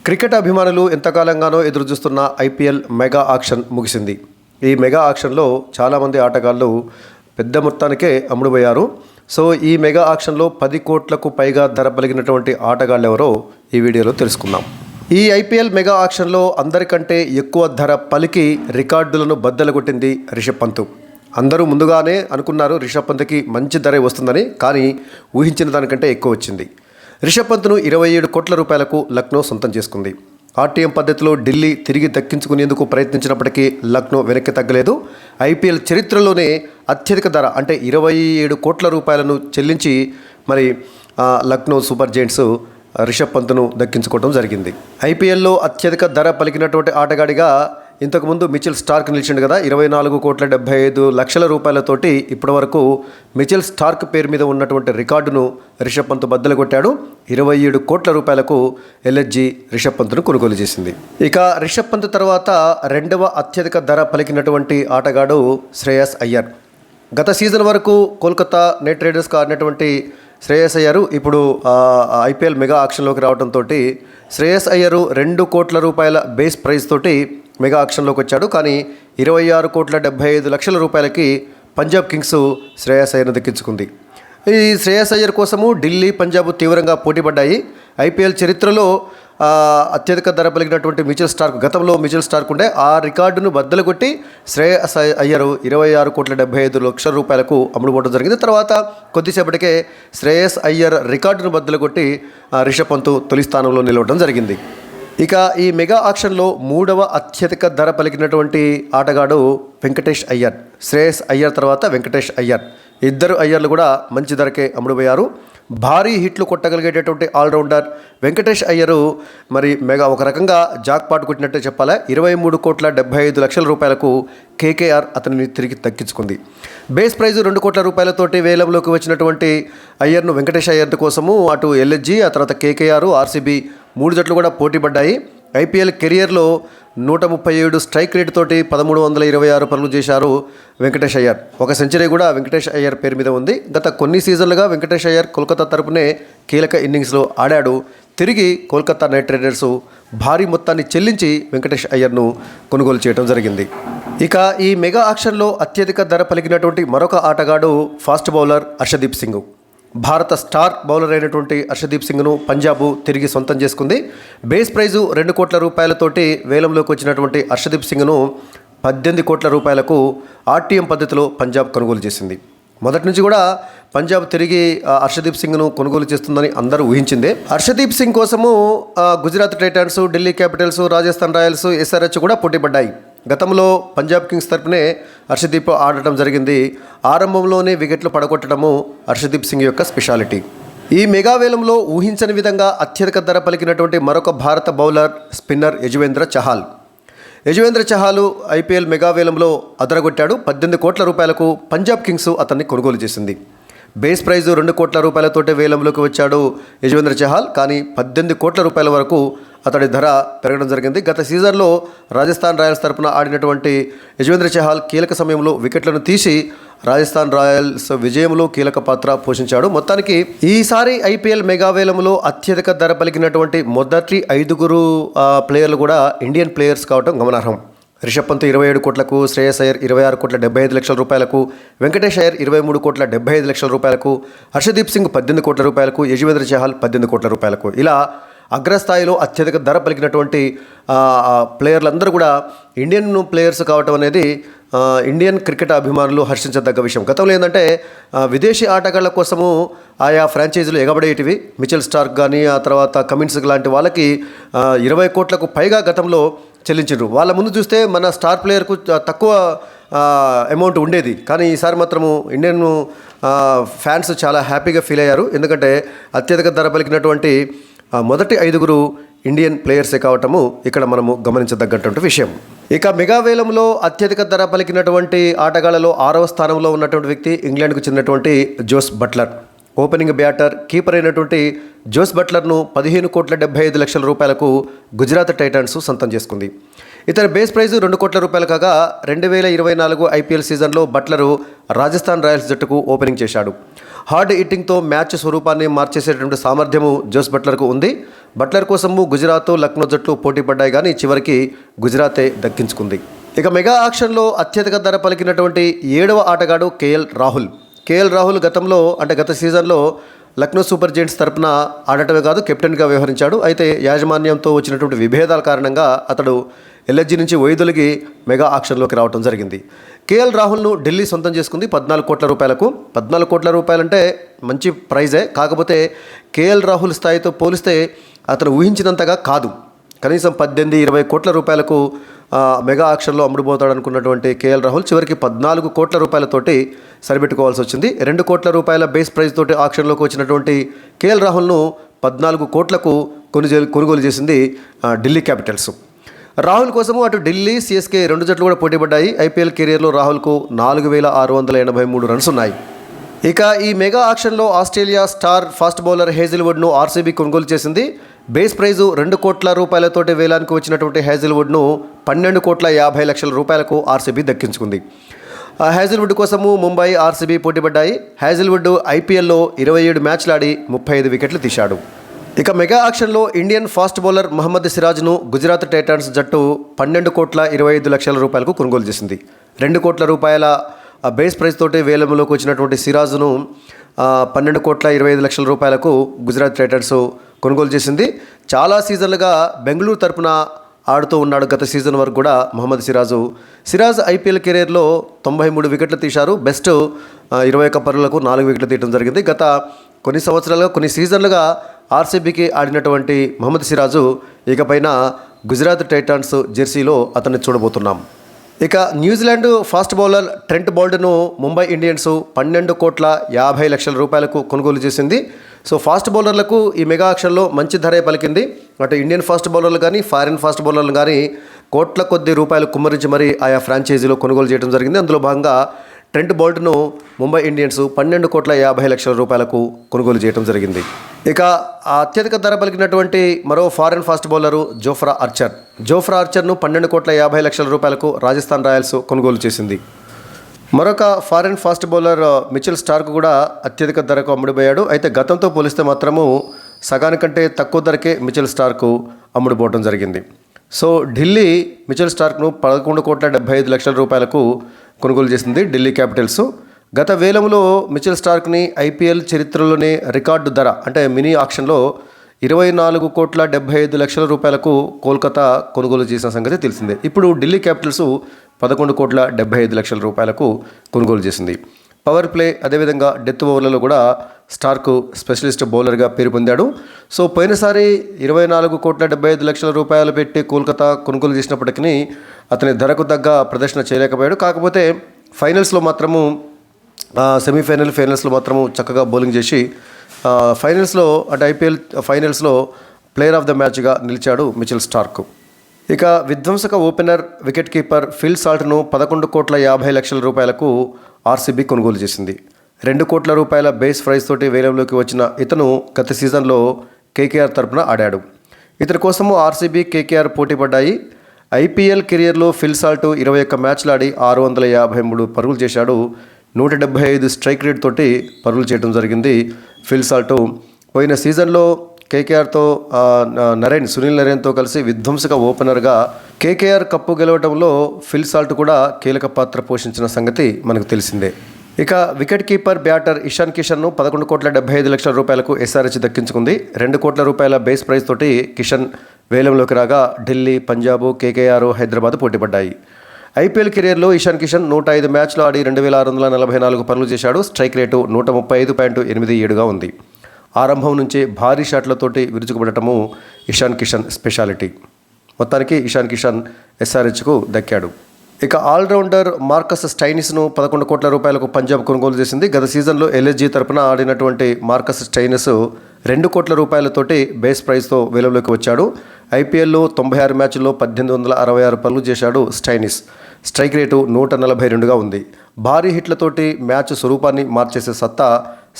Cricket అభిమానులు ఎంతకాలంగానో ఎదురుచూస్తున్న IPL mega auction ముగిసింది. ఈ మెగా ఆక్షన్లో చాలామంది ఆటగాళ్ళు పెద్ద మొత్తానికే అమ్ముడుపోయారు. సో ఈ మెగా ఆక్షన్లో 10 కోట్లకు పైగా ధర పలికినటువంటి ఆటగాళ్ళు ఎవరో ఈ వీడియోలో తెలుసుకుందాం. ఈ ఐపీఎల్ మెగా ఆక్షన్లో అందరికంటే ఎక్కువ ధర పలికి రికార్డులను బద్దలు కొట్టింది రిషబ్ పంత్. అందరూ ముందుగానే అనుకున్నారు రిషబ్ పంత్కి మంచి ధరే వస్తుందని, కానీ ఊహించిన దానికంటే ఎక్కువ వచ్చింది. రిషబ్ పంత్ను 27 కోట్ల రూపాయలకు లక్నో సొంతం చేసుకుంది. ఆర్టీఎం పద్ధతిలో ఢిల్లీ తిరిగి దక్కించుకునేందుకు ప్రయత్నించినప్పటికీ లక్నో వెనక్కి తగ్గలేదు. ఐపీఎల్ చరిత్రలోనే అత్యధిక ధర అంటే 27 కోట్ల రూపాయలను చెల్లించి మరి లక్నో సూపర్ జైంట్స్ రిషబ్ పంత్ను దక్కించుకోవడం జరిగింది. ఐపీఎల్లో అత్యధిక ధర పలికినటువంటి ఆటగాడిగా ఇంతకుముందు మిచెల్ స్టార్క్ నిలిచిండు కదా. 24,75,00,000 రూపాయలతోటి ఇప్పటివరకు మిచెల్ స్టార్క్ పేరు మీద ఉన్నటువంటి రికార్డును రిషబ్ పంత్ బద్దలు కొట్టాడు. 27 కోట్ల రూపాయలకు ఎల్ఎస్జీ రిషబ్ పంత్ను కొనుగోలు చేసింది. ఇక రిషబ్ పంత్ తర్వాత రెండవ అత్యధిక ధర పలికినటువంటి ఆటగాడు శ్రేయస్ అయ్యర్. గత సీజన్ వరకు కోల్కతా నైట్ రైడర్స్కి ఆడినటువంటి శ్రేయస్ అయ్యర్ ఇప్పుడు ఐపీఎల్ మెగా ఆక్షన్లోకి రావడంతో శ్రేయస్ అయ్యర్ 2 కోట్ల రూపాయల బేస్ ప్రైజ్ తోటి మెగా ఆక్షన్లోకి వచ్చాడు. కానీ 26,75,00,000 రూపాయలకి పంజాబ్ కింగ్స్ శ్రేయస్ అయ్యర్ను దక్కించుకుంది. ఈ శ్రేయస్ అయ్యర్ కోసము ఢిల్లీ, పంజాబ్ తీవ్రంగా పోటీపడ్డాయి. ఐపీఎల్ చరిత్రలో అత్యధిక ధర పలికినటువంటి మిచెల్ స్టార్క్, గతంలో మిచెల్ స్టార్క్ ఉండే ఆ రికార్డును బద్దలు కొట్టి శ్రేయస్ అయ్యర్ 26,75,00,000 రూపాయలకు అమ్ముడుపోవడం జరిగింది. తర్వాత కొద్దిసేపటికే శ్రేయస్ అయ్యర్ రికార్డును బద్దలు కొట్టి రిషబ్ పంత్ తొలి స్థానంలో నిలవడం జరిగింది. ఇక ఈ మెగా ఆక్షన్లో మూడవ అత్యధిక ధర పలికినటువంటి ఆటగాడు వెంకటేష్ అయ్యర్. శ్రేయస్ అయ్యర్ తర్వాత వెంకటేష్ అయ్యర్, ఇద్దరు అయ్యర్లు కూడా మంచి ధరకే అమ్ముడుపోయారు. భారీ హిట్లు కొట్టగలిగేటటువంటి ఆల్రౌండర్ వెంకటేష్ అయ్యర్ మరి మెగా ఒక రకంగా జాక్పాట్ కొట్టినట్టే చెప్పాలా. 23,75,00,000 రూపాయలకు కేకేఆర్ అతనిని తిరిగి దక్కించుకుంది. బేస్ ప్రైజ్ 2 కోట్ల రూపాయలతోటి వేలంలోకి వచ్చినటువంటి అయ్యర్ను, వెంకటేష్ అయ్యర్ కోసము అటు ఎల్ఎస్జీ, ఆ తర్వాత కేకేఆర్, ఆర్సీబీ 3 జట్లు కూడా పోటీపడ్డాయి. ఐపీఎల్ కెరియర్లో 137 స్ట్రైక్ రేట్ తోటి 1,326 పనులు చేశారు వెంకటేష్ అయ్యర్. ఒక సెంచరీ కూడా వెంకటేష్ అయ్యర్ పేరు మీద ఉంది. గత కొన్ని సీజన్లుగా వెంకటేష్ అయ్యర్ కోల్కతా తరపునే కీలక ఇన్నింగ్స్లో ఆడాడు. తిరిగి కోల్కతా నైట్ రైడర్స్ భారీ మొత్తాన్ని చెల్లించి వెంకటేష్ అయ్యర్ను కొనుగోలు చేయడం జరిగింది. ఇక ఈ మెగా ఆక్షన్లో అత్యధిక ధర పలికినటువంటి మరొక ఆటగాడు ఫాస్ట్ బౌలర్ హర్షదీప్ సింగ్. భారత స్టార్ బౌలర్ అయినటువంటి హర్షదీప్ సింగ్ను పంజాబ్ తిరిగి సొంతం చేసుకుంది. బేస్ ప్రైజు 2 కోట్ల రూపాయలతోటి వేలంలోకి వచ్చినటువంటి హర్షదీప్ సింగ్ను 18 కోట్ల రూపాయలకు ఆర్టీఎం పద్ధతిలో పంజాబ్ కొనుగోలు చేసింది. మొదటి నుంచి కూడా పంజాబ్ తిరిగి హర్షదీప్ సింగ్ను కొనుగోలు చేస్తుందని అందరూ ఊహించిందే. హర్షదీప్ సింగ్ కోసము Gujarat Titans, Delhi Capitals, Rajasthan Royals, SRH కూడా పోటీపడ్డాయి. గతంలో పంజాబ్ కింగ్స్ తరపునే హర్షదీప్ ఆడటం జరిగింది. ఆరంభంలోనే వికెట్లు పడగొట్టడము హర్షదీప్ సింగ్ యొక్క స్పెషాలిటీ. ఈ మెగా వేలంలో ఊహించని విధంగా అత్యధిక ధర పలికినటువంటి మరొక భారత bowler spinner Yuzvendra Chahal. Yuzvendra Chahal IPL mega వేలంలో అదరగొట్టాడు. 18 కోట్ల రూపాయలకు పంజాబ్ కింగ్స్ అతన్ని కొనుగోలు చేసింది. బేస్ ప్రైజ్ 2 కోట్ల రూపాయలతోటే వేలంలోకి వచ్చాడు యజువేంద్ర చహాల్. కానీ 18 కోట్ల రూపాయల వరకు అతడి ధర పెరగడం జరిగింది. గత సీజన్లో రాజస్థాన్ రాయల్స్ తరపున ఆడినటువంటి యజువేంద్ర చహాల్ కీలక సమయంలో వికెట్లను తీసి రాజస్థాన్ రాయల్స్ విజయంలో కీలక పాత్ర పోషించాడు. మొత్తానికి ఈసారి ఐపీఎల్ మెగా వేలంలో అత్యధిక ధర పలికినటువంటి మొదటి 5 ప్లేయర్లు కూడా ఇండియన్ ప్లేయర్స్ కావడం గమనార్హం. రిషబ్ పంత్ 27 కోట్లకు, శ్రేయస్ అయ్యర్ 26,75,00,000 రూపాయలకు, వెంకటేష్ అయ్యర్ 23,75,00,000 రూపాయలకు, హర్షదీప్ సింగ్ 18 కోట్ల రూపాయలకు, యజువేంద్ర చహాల్ 18 కోట్ల రూపాయలకు. ఇలా అగ్రస్థాయిలో అత్యధిక ధర పలికినటువంటి ప్లేయర్లందరూ కూడా ఇండియన్ ప్లేయర్స్ కావటం అనేది ఇండియన్ క్రికెట్ అభిమానులు హర్షించదగ్గ విషయం. గతంలో ఏంటంటే విదేశీ ఆటగాళ్ల కోసము ఆయా ఫ్రాంచైజీలు ఎగబడేటివి. మిచెల్ స్టార్క్ కానీ, ఆ తర్వాత కమిన్స్ లాంటి వాళ్ళకి 20 కోట్లకు పైగా గతంలో చెల్లించారు. వాళ్ళ ముందు చూస్తే మన స్టార్ ప్లేయర్కు తక్కువ అమౌంట్ ఉండేది. కానీ ఈసారి మాత్రము ఇండియన్ ఫ్యాన్స్ చాలా హ్యాపీగా ఫీల్ అయ్యారు. ఎందుకంటే అత్యధిక ధర పలికినటువంటి మొదటి 5 ఇండియన్ ప్లేయర్సే కావటము ఇక్కడ మనము గమనించదగ్గటువంటి విషయం. ఇక మెగా వేలంలో అత్యధిక ధర పలికినటువంటి ఆటగాళ్లలో 6వ స్థానంలో ఉన్నటువంటి వ్యక్తి ఇంగ్లాండ్కు చెందినటువంటి Jos Buttler. Opening batter, keeper అయినటువంటి జోస్ బట్లర్ను 15,75,00,000 రూపాయలకు గుజరాత్ టైటాన్స్ సొంతం చేసుకుంది. ఇతని బేస్ ప్రైజ్ 2 కోట్ల రూపాయలు కాగా 2024 ఐపీఎల్ సీజన్లో బట్లరు రాజస్థాన్ రాయల్స్ జట్టుకు ఓపెనింగ్ చేశాడు. హార్డ్ హిట్టింగ్తో మ్యాచ్ స్వరూపాన్ని మార్చేసేటువంటి సామర్థ్యము జోస్ బట్లర్కు ఉంది. బట్లర్ కోసము గుజరాత్, లక్నో జట్లు పోటీ పడ్డాయి కానీ చివరికి గుజరాతే దక్కించుకుంది. ఇక మెగా ఆక్షన్లో అత్యధిక ధర పలికినటువంటి 7వ ఆటగాడు కేఎల్ రాహుల్ గత సీజన్లో లక్నో సూపర్ జెయింట్స్ తరపున ఆడటమే కాదు కెప్టెన్గా వ్యవహరించాడు. అయితే యాజమాన్యంతో వచ్చినటువంటి విభేదాల కారణంగా అతడు ఎల్ఎస్జీ నుంచి వైదొలిగి మెగా ఆక్షన్లోకి రావడం జరిగింది. కేఎల్ రాహుల్ను ఢిల్లీ సొంతం చేసుకుంది 14 కోట్ల రూపాయలకు. 14 కోట్ల రూపాయలంటే మంచి ప్రైజే. కాకపోతే కేఎల్ రాహుల్ స్థాయితో పోలిస్తే అతను ఊహించినంతగా కాదు. కనీసం 18-20 కోట్ల రూపాయలకు మెగా ఆక్షన్లో అమ్ముడుపోతాడు అనుకున్నటువంటి కేఎల్ రాహుల్ చివరికి 14 కోట్ల రూపాయలతోటి సరిపెట్టుకోవాల్సి వచ్చింది. 2 కోట్ల రూపాయల బేస్ ప్రైజ్ తోటి ఆక్షన్లోకి వచ్చినటువంటి కేఎల్ రాహుల్ను 14 కోట్లకు కొనుగోలు చేసింది ఢిల్లీ క్యాపిటల్స్. రాహుల్ కోసము అటు ఢిల్లీ, సిఎస్కే 2 జట్లు కూడా పోటీ పడ్డాయి. ఐపీఎల్ కెరియర్లో రాహుల్కు 4683 రన్స్ ఉన్నాయి. ఇక ఈ మెగా ఆక్షన్లో ఆస్ట్రేలియా స్టార్ ఫాస్ట్ బౌలర్ హేజిల్వుడ్ను ఆర్సీబీ కొనుగోలు చేసింది. బేస్ ప్రైజు 2 కోట్ల రూపాయలతోటి వేలానికి వచ్చినటువంటి హేజిల్వుడ్ను 12,50,00,000 రూపాయలకు ఆర్సీబీ దక్కించుకుంది. హేజిల్వుడ్ కోసము ముంబై, ఆర్సీబీ పోటీ పడ్డాయి. హేజిల్వుడ్ ఐపీఎల్లో 27 మ్యాచ్లు ఆడి 35 వికెట్లు తీశాడు. ఇక మెగా ఆక్షన్లో ఇండియన్ ఫాస్ట్ బౌలర్ మహమ్మద్ సిరాజ్ను గుజరాత్ టైటాన్స్ జట్టు 12,25,00,000 రూపాయలకు కొనుగోలు చేసింది. 2 కోట్ల రూపాయల బేస్ ప్రైజ్ తోటి వేలంలోకి వచ్చినటువంటి సిరాజ్ను 12,25,00,000 రూపాయలకు గుజరాత్ టైటన్స్ కొనుగోలు చేసింది. చాలా సీజన్లుగా బెంగళూరు తరపున ఆడుతూ ఉన్నాడు. గత సీజన్ వరకు కూడా మహమ్మద్ సిరాజ్ ఐపీఎల్ కెరీర్లో 93 వికెట్లు తీశారు. బెస్ట్ 21 పరుగులకు 4 వికెట్లు తీయడం జరిగింది. గత కొన్ని సీజన్లుగా ఆర్సీబీకి ఆడినటువంటి మహమ్మద్ సిరాజు ఇకపైన గుజరాత్ టైటాన్స్ జెర్సీలో అతన్ని చూడబోతున్నాం. ఇక న్యూజిలాండ్ ఫాస్ట్ బౌలర్ ట్రెంట్ బౌల్ట్ను ముంబై ఇండియన్స్ 12,50,00,000 రూపాయలకు కొనుగోలు చేసింది. సో ఫాస్ట్ బౌలర్లకు ఈ మెగా ఆక్షన్లో మంచి ధరే పలికింది. అటు ఇండియన్ ఫాస్ట్ బౌలర్లు కానీ ఫారిన్ ఫాస్ట్ బౌలర్లు కానీ కోట్ల కొద్ది రూపాయలు కుమ్మరించి మరీ ఆయా ఫ్రాంచైజీలో కొనుగోలు చేయడం జరిగింది. అందులో భాగంగా ట్రెంట్ బౌల్ట్ను ముంబై ఇండియన్స్ 12,50,00,000 రూపాయలకు కొనుగోలు చేయడం జరిగింది. ఇక అత్యధిక ధర పలికినటువంటి మరో ఫారిన్ ఫాస్ట్ బౌలరు జోఫ్రా ఆర్చర్ను 12,50,00,000 రూపాయలకు రాజస్థాన్ రాయల్స్ కొనుగోలు చేసింది. మరొక foreign fast bowler Mitchell Starc కూడా అత్యధిక ధరకు అమ్ముడుపోయాడు. అయితే గతంతో పోలిస్తే మాత్రము సగానికంటే తక్కువ ధరకే మిచెల్ స్టార్క్ అమ్ముడుపోవడం జరిగింది. సో ఢిల్లీ మిచెల్ స్టార్క్ను 11,75,00,000 రూపాయలకు కొనుగోలు చేసింది ఢిల్లీ క్యాపిటల్స్. గత వేలంలో మిచెల్ స్టార్క్ని ఐపీఎల్ చరిత్రలోనే రికార్డు ధర అంటే మినీ ఆక్షన్లో 24,75,00,000 రూపాయలకు కోల్కతా కొనుగోలు చేసిన సంగతి తెలిసిందే. ఇప్పుడు ఢిల్లీ క్యాపిటల్స్ 11,75,00,000 రూపాయలకు కొనుగోలు చేసింది. పవర్ ప్లే అదేవిధంగా డెత్ ఓవర్లలో కూడా స్టార్క్ స్పెషలిస్ట్ బౌలర్గా పేరు పొందాడు. సో పోయినసారి 24,75,00,000 రూపాయలు పెట్టి కోల్కతా కొనుగోలు చేసినప్పటికీ అతని ధరకు తగ్గ ప్రదర్శన చేయలేకపోయాడు. కాకపోతే ఫైనల్స్లో మాత్రము ఫైనల్స్లో మాత్రము చక్కగా బౌలింగ్ చేసి ఫైనల్స్లో అంటే ఐపీఎల్ ఫైనల్స్లో ప్లేయర్ ఆఫ్ ద మ్యాచ్గా నిలిచాడు మిచెల్ స్టార్క్. ఇక విధ్వంసక ఓపెనర్ వికెట్ కీపర్ ఫిల్ సాల్ట్ను 11,50,00,000 రూపాయలకు ఆర్సీబీ కొనుగోలు చేసింది. 2 కోట్ల రూపాయల బేస్ ప్రైజ్ తోటి వేలంలోకి వచ్చిన ఇతను గత సీజన్లో కేకేఆర్ తరపున ఆడాడు. ఇతని కోసము ఆర్సీబీ, కేకేఆర్ పోటీ పడ్డాయి. ఐపీఎల్ కెరియర్లో ఫిల్ సాల్ట్ 21 మ్యాచ్లు ఆడి 653 పరుగులు చేశాడు. 175 స్ట్రైక్ రేట్ తోటి పరుగులు చేయడం జరిగింది. ఫిల్ సాల్ట్ పోయిన సీజన్లో కేకేఆర్తో సునీల్ నరేన్తో కలిసి విధ్వంసక ఓపెనర్గా కేకేఆర్ కప్పు గెలవడంలో ఫిల్ సాల్ట్ కూడా కీలక పాత్ర పోషించిన సంగతి మనకు తెలిసిందే. ఇక వికెట్ కీపర్ బ్యాటర్ ఇషాన్ కిషన్ను 11,75,00,000 రూపాయలకు ఎస్ఆర్హెచ్ దక్కించుకుంది. 2 కోట్ల రూపాయల బేస్ ప్రైజ్ తోటి కిషన్ వేలంలోకి రాగా ఢిల్లీ, పంజాబ్, కేకేఆర్, హైదరాబాద్ పోటీపడ్డాయి. ఐపీఎల్ కెరీర్లో ఇషాన్ కిషన్ 105 మ్యాచ్లు ఆడి 2,644 పరుగులు చేశాడు. స్ట్రైక్ రేటు 135.87గా ఉంది. ఆరంభం నుంచే భారీ షాట్లతోటి విరుచుకుపడటము ఇషాన్ కిషన్ స్పెషాలిటీ. మొత్తానికి ఇషాన్ కిషన్ ఎస్ఆర్హెచ్కు దక్కాడు. ఇక ఆల్రౌండర్ మార్కస్ స్టైనిస్ను 11 కోట్ల రూపాయలకు పంజాబ్ కొనుగోలు చేసింది. గత సీజన్లో ఎల్ఎస్జీ తరపున ఆడినటువంటి మార్కస్ స్టైనిస్ 2 కోట్ల రూపాయలతోటి బేస్ ప్రైజ్తో వేలంలోకి వచ్చాడు. ఐపీఎల్లో 96 మ్యాచ్ల్లో 1866 పరుగులు చేశాడు స్టైనిస్. స్ట్రైక్ రేటు 142గా ఉంది. భారీ హిట్లతోటి మ్యాచ్ స్వరూపాన్ని మార్చేసే సత్తా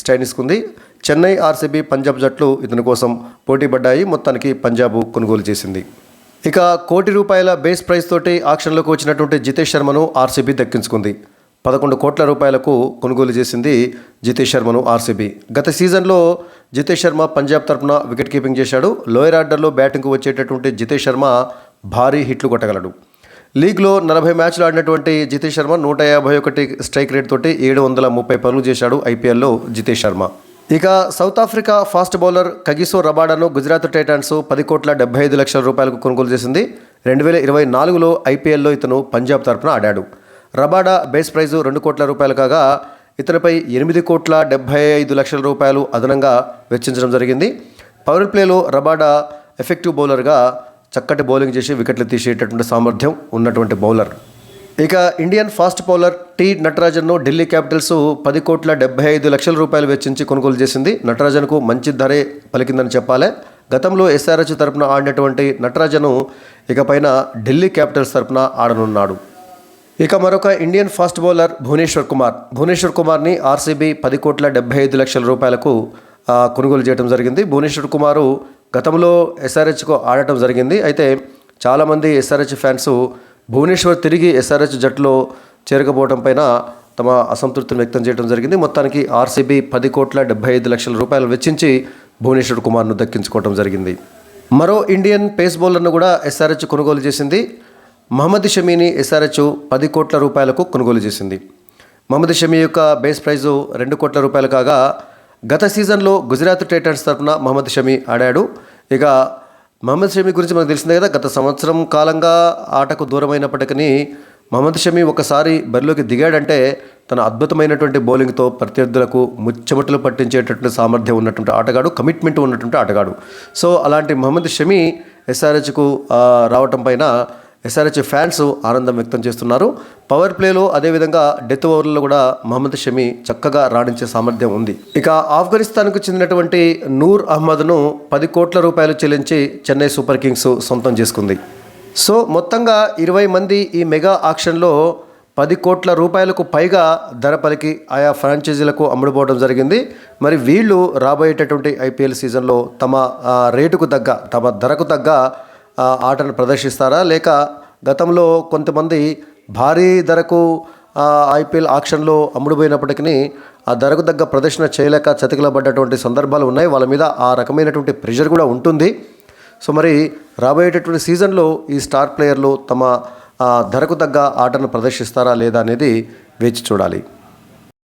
స్టైనిస్కుంది. చెన్నై, ఆర్సీబీ, పంజాబ్ జట్లు ఇతని కోసం పోటీ పడ్డాయి. మొత్తానికి పంజాబ్ కొనుగోలు చేసింది. ఇక 1 కోటి రూపాయల బేస్ ప్రైజ్ తోటి ఆక్షన్లోకి వచ్చినటువంటి జితేష్ శర్మను ఆర్సీబీ దక్కించుకుంది. 11 కోట్ల రూపాయలకు కొనుగోలు చేసింది జితేష్ శర్మను ఆర్సీబీ. గత సీజన్లో జితేష్ శర్మ పంజాబ్ తరపున వికెట్ కీపింగ్ చేశాడు. లోయర్ ఆర్డర్లో బ్యాటింగ్కు వచ్చేటటువంటి జితేష్ శర్మ భారీ హిట్లు కొట్టగలడు. లీగ్లో 40 మ్యాచ్లు ఆడినటువంటి జితేష్ శర్మ 151 స్ట్రైక్ రేట్ తోటి 730 పరుగులు చేశాడు ఐపీఎల్లో జితేష్ శర్మ. ఇక South Africa fast bowler Kagiso రబాడాను గుజరాత్ టైటాన్స్ 10 కోట్ల 75 లక్షల రూపాయలకు కొనుగోలు చేసింది. 2024లో ఐపీఎల్లో ఇతను పంజాబ్ తరపున ఆడాడు. రబాడా బేస్ ప్రైజు 2 కోట్ల రూపాయలు కాగా ఇతనిపై 8 కోట్ల 75 లక్షల రూపాయలు అదనంగా వెచ్చించడం జరిగింది. పవర్ ప్లేలో రబాడా ఎఫెక్టివ్ బౌలర్గా చక్కటి బౌలింగ్ చేసి వికెట్లు తీసేటటువంటి సామర్థ్యం ఉన్నటువంటి బౌలర్. ఇక ఇండియన్ ఫాస్ట్ బౌలర్ టి నటరాజన్ను ఢిల్లీ క్యాపిటల్స్ 10 కోట్ల 75 లక్షల రూపాయలు వెచ్చించి కొనుగోలు చేసింది. నటరాజన్కు మంచి ధరే పలికిందని చెప్పాలి. గతంలో ఎస్ఆర్హెచ్ తరపున ఆడినటువంటి నటరాజన్ ఇకపైన ఢిల్లీ క్యాపిటల్స్ తరపున ఆడనున్నాడు. ఇక మరొక ఇండియన్ ఫాస్ట్ బౌలర్ భువనేశ్వర్ కుమార్ని ఆర్సీబీ 10 కోట్ల 75 లక్షల రూపాయలకు కొనుగోలు చేయడం జరిగింది. భువనేశ్వర్ కుమారు గతంలో ఎస్ఆర్హెచ్కు ఆడటం జరిగింది. అయితే చాలామంది ఎస్ఆర్హెచ్ ఫ్యాన్స్ భువనేశ్వర్ తిరిగి ఎస్ఆర్హెచ్ జట్టులో చేరకపోవడం పైన తమ అసంతృప్తిని వ్యక్తం చేయడం జరిగింది. మొత్తానికి ఆర్సీబీ 10 కోట్ల 75 లక్షల రూపాయలు వెచ్చించి భువనేశ్వర్ కుమార్ను దక్కించుకోవడం జరిగింది. మరో ఇండియన్ పేస్ బౌలర్ను కూడా ఎస్ఆర్హెచ్ కొనుగోలు చేసింది. మహమ్మద్ షమీని ఎస్ఆర్హెచ్ 10 కోట్ల రూపాయలకు కొనుగోలు చేసింది. మహమ్మద్ షమీ యొక్క బేస్ ప్రైజు 2 కోట్ల రూపాయలు కాగా గత సీజన్లో గుజరాత్ టైటన్స్ తరఫున మహమ్మద్ షమీ ఆడాడు. ఇక మహమ్మద్ షమీ గురించి మనకు తెలిసిందే కదా, గత సంవత్సరం కాలంగా ఆటకు దూరమైనప్పటికీ మహమ్మద్ షమీ ఒకసారి బరిలోకి దిగాడంటే తన అద్భుతమైనటువంటి బౌలింగ్తో ప్రత్యర్థులకు ముచ్చమటలు పట్టించేటటువంటి సామర్థ్యం ఉన్నటువంటి ఆటగాడు, కమిట్మెంట్ ఉన్నటువంటి ఆటగాడు. సో అలాంటి మహమ్మద్ షమీ ఎస్ఆర్హెచ్కు రావటం పైన ఎస్ఆర్హెచ్ ఫ్యాన్స్ ఆనందం వ్యక్తం చేస్తున్నారు. పవర్ ప్లేలో అదేవిధంగా డెత్ ఓవర్లలో కూడా మహమ్మద్ షమీ చక్కగా రాణించే సామర్థ్యం ఉంది. ఇక ఆఫ్ఘనిస్తాన్కు చెందినటువంటి నూర్ అహ్మద్ను 10 కోట్ల రూపాయలు చెల్లించి చెన్నై సూపర్ కింగ్స్ సొంతం చేసుకుంది. సో మొత్తంగా 20 మంది ఈ మెగా ఆక్షన్లో 10 కోట్ల రూపాయలకు పైగా ధర పలికి ఆయా ఫ్రాంచైజీలకు అమ్ముడుపోవడం జరిగింది. మరి వీళ్ళు రాబోయేటటువంటి ఐపీఎల్ సీజన్లో తమ రేటుకు తగ్గ, తమ ధరకు తగ్గ ఆటను ప్రదర్శిస్తారా, లేక గతంలో కొంతమంది భారీ ధరకు ఐపీఎల్ ఆక్షన్లో అమ్ముడుపోయినప్పటికీ ఆ ధరకు తగ్గ ప్రదర్శన చేయలేక చతికిలబడ్డటువంటి సందర్భాలు ఉన్నాయి. వాళ్ళ మీద ఆ రకమైనటువంటి ప్రెషర్ కూడా ఉంటుంది. సో మరి రాబోయేటటువంటి సీజన్లో ఈ స్టార్ ప్లేయర్లు తమ ధరకు తగ్గ ఆటను ప్రదర్శిస్తారా లేదా అనేది వేచి చూడాలి.